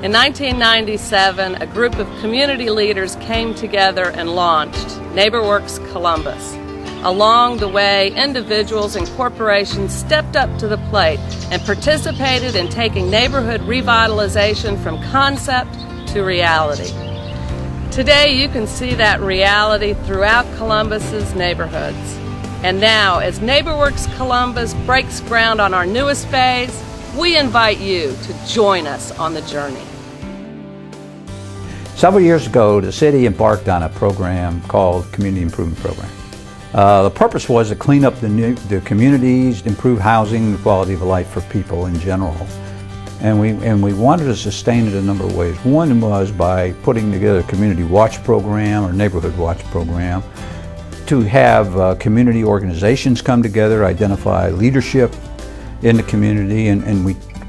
In 1997, a group of community leaders came together and launched NeighborWorks Columbus. Along the way, individuals and corporations stepped up to the plate and participated in taking neighborhood revitalization from concept to reality. Today, you can see that reality throughout Columbus's neighborhoods. And now, as NeighborWorks Columbus breaks ground on our newest phase, we invite you to join us on the journey. Several years ago, the city embarked on a program called Community Improvement Program. The purpose was to clean up the communities, improve housing, the quality of life for people in general. And we wanted to sustain it a number of ways. One was by putting together a community watch program or neighborhood watch program to have community organizations come together, identify leadership in the community, and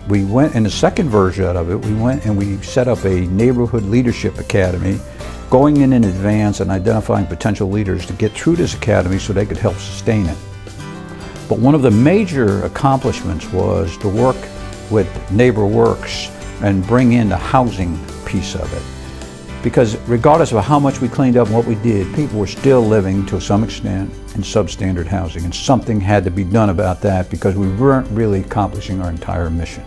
we went, in the second version of it, we went and we set up a neighborhood leadership academy, going in advance and identifying potential leaders to get through this academy so they could help sustain it. But one of the major accomplishments was to work with NeighborWorks and bring in the housing piece of it. Because regardless of how much we cleaned up and what we did, people were still living to some extent in substandard housing, and something had to be done about that because we weren't really accomplishing our entire mission.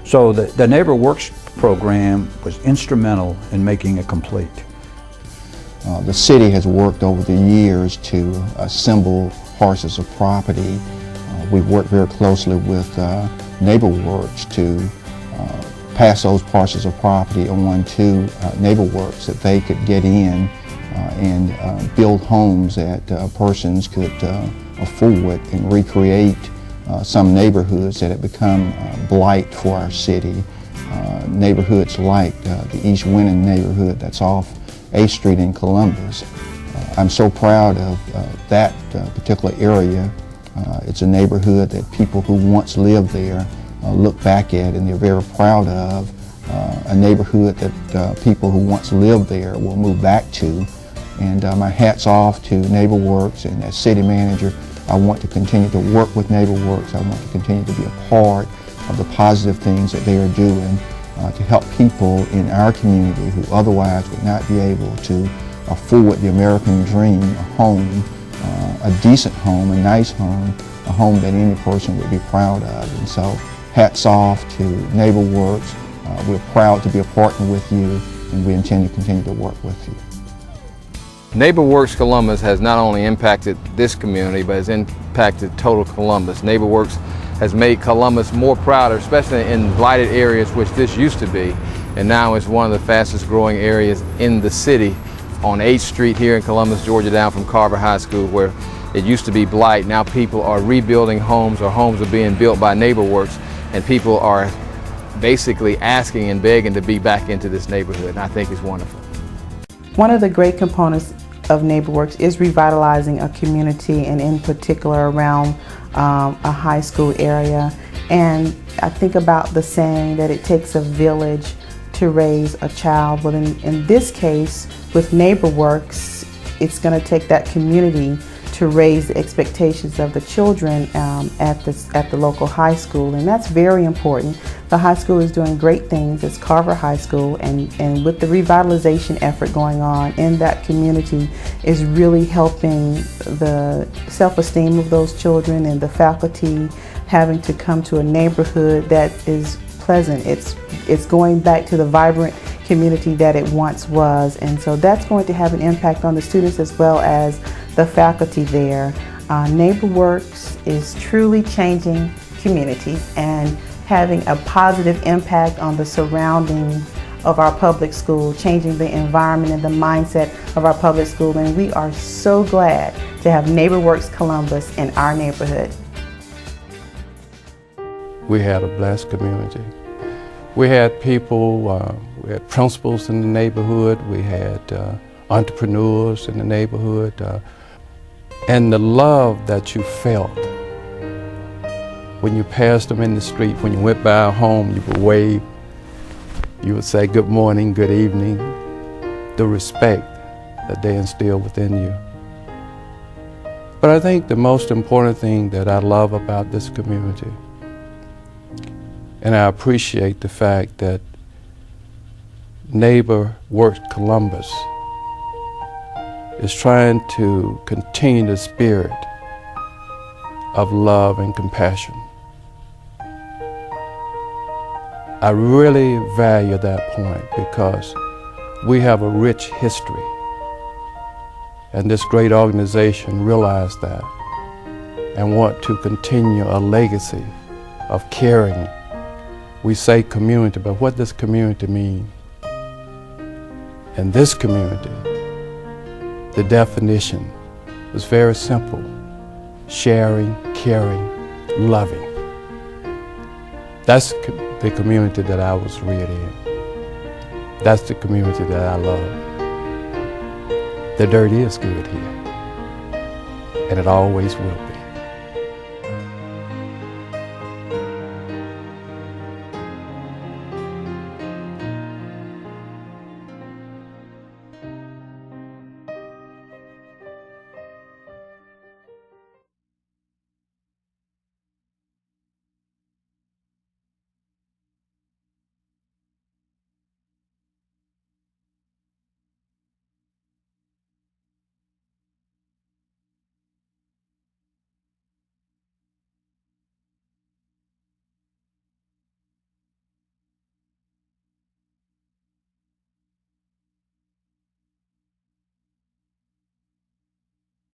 So the NeighborWorks program was instrumental in making it complete. The city has worked over the years to assemble parcels of property. We've worked very closely with NeighborWorks to pass those parcels of property on to NeighborWorks that they could get in and build homes that persons could afford and recreate some neighborhoods that have become blight for our city. Neighborhoods like the East Winning neighborhood that's off A Street in Columbus. I'm so proud of that particular area. It's a neighborhood that people who once lived there look back at and they're very proud of. A neighborhood that people who once lived there will move back to. And my hat's off to NeighborWorks, and as city manager, I want to continue to work with NeighborWorks. I want to continue to be a part of the positive things that they are doing to help people in our community who otherwise would not be able to afford the American dream, a home, a decent home, a nice home, a home that any person would be proud of. And so hats off to NeighborWorks. We're proud to be a partner with you, and we intend to continue to work with you. NeighborWorks Columbus has not only impacted this community, but has impacted total Columbus. NeighborWorks has made Columbus more prouder, especially in blighted areas, which this used to be, and now is one of the fastest growing areas in the city on 8th Street here in Columbus, Georgia, down from Carver High School, where it used to be blight. Now people are rebuilding homes, or homes are being built by NeighborWorks, and people are basically asking and begging to be back into this neighborhood, and I think it's wonderful. One of the great components of NeighborWorks is revitalizing a community, and in particular around a high school area. And I think about the saying that it takes a village to raise a child. Well, in this case, with NeighborWorks, it's going to take that community to raise the expectations of the children at the local high school, and that's very important. The high school is doing great things. It's Carver High School, and with the revitalization effort going on in that community is really helping the self-esteem of those children and the faculty having to come to a neighborhood that is pleasant. It's going back to the vibrant community that it once was, and so that's going to have an impact on the students as well as the faculty there. NeighborWorks is truly changing communities and having a positive impact on the surrounding of our public school, changing the environment and the mindset of our public school, and we are so glad to have NeighborWorks Columbus in our neighborhood. We had a blessed community. We had people, we had principals in the neighborhood, we had entrepreneurs in the neighborhood, and the love that you felt when you passed them in the street, when you went by a home, you would wave, you would say good morning, good evening, the respect that they instill within you. But I think the most important thing that I love about this community, and I appreciate the fact that NeighborWorks Columbus is trying to continue the spirit of love and compassion. I really value that point because we have a rich history, and this great organization realized that and want to continue a legacy of caring. We say community, but what does community mean? In this community, the definition is very simple: sharing, caring, loving. That's the community that I was reared in. That's the community that I love. The dirt is good here, and it always will be.